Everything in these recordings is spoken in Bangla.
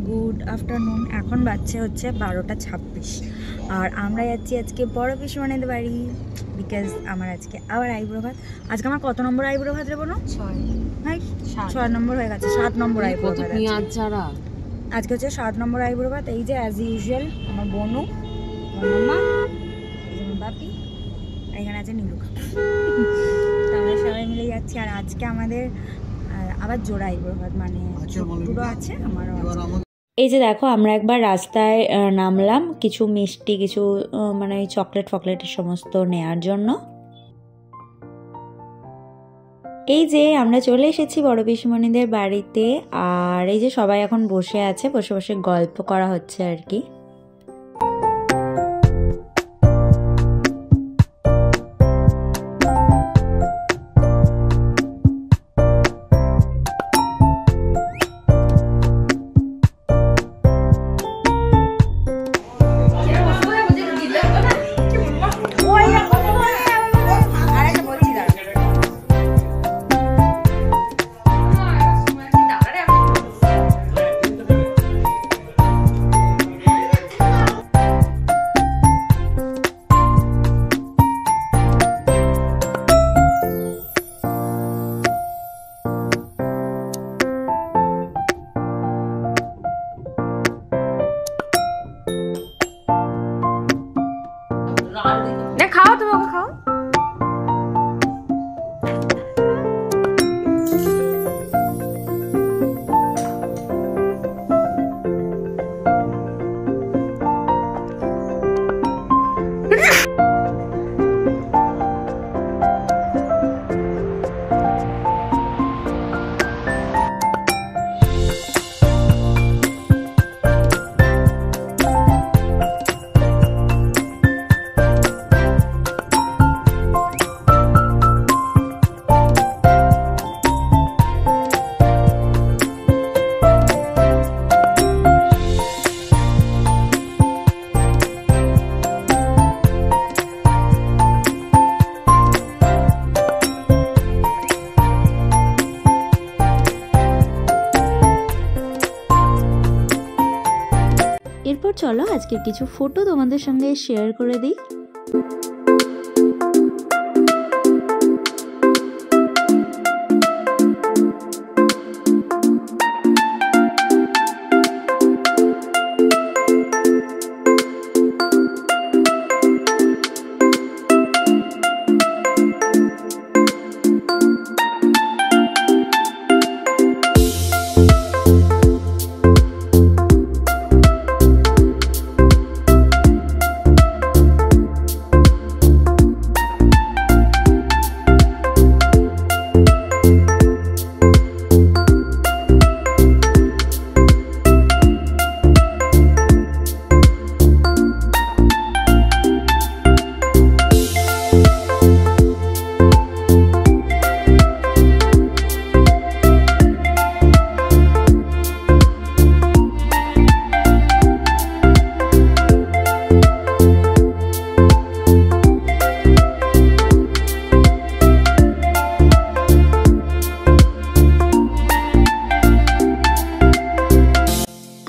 Good afternoon. এখন বাজছে হচ্ছে 12:26 আর আমরা যাচ্ছি আজকে বড় পিসিমণিদের বাড়ি বিকজ আমার আজকে আবার আইব্রো ভাত। আজকে আমার কত নম্বর আইব্রো ভাত রে বোনো? 6 নম্বর হয়ে গেছে, 7 নম্বর আইব্রো ভাত আজকে হচ্ছে 7 নম্বর আইব্রো ভাত। এই যে অ্যাজ ইউজুয়াল আমার বোনু, আমার মামা, এই যে আমার বাপি, আর এখানে আছে নীলু। আমরা সবাই মিলে যাচ্ছি। আর আজকে আমাদের আবার জোড়া আইব্রো ভাত, মানে পুরো আছে আমারও। এই যে দেখো আমরা একবার রাস্তায় নামলাম কিছু মিষ্টি, কিছু মানে চকলেট ফকলেটের সমস্ত নেয়ার জন্য। এই যে আমরা চলে এসেছি বড় পিসিমণিদের বাড়িতে। আর এই যে সবাই এখন বসে আছে, বসে বসে গল্প করা হচ্ছে আর কি। খাও, তুমি ওকে খাও। এরপর চলো আজকের কিছু ফটো তোমাদের সঙ্গে শেয়ার করে দিই।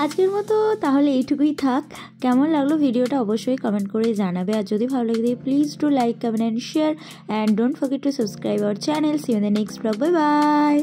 আজকের মতো তাহলে এইটুকুই থাক। কেমন লাগলো ভিডিওটা অবশ্যই কমেন্ট করে জানাবে। আর যদি ভালো লাগে please do like, comment and share and don't forget to subscribe our channel. See you in the next blog. Bye by.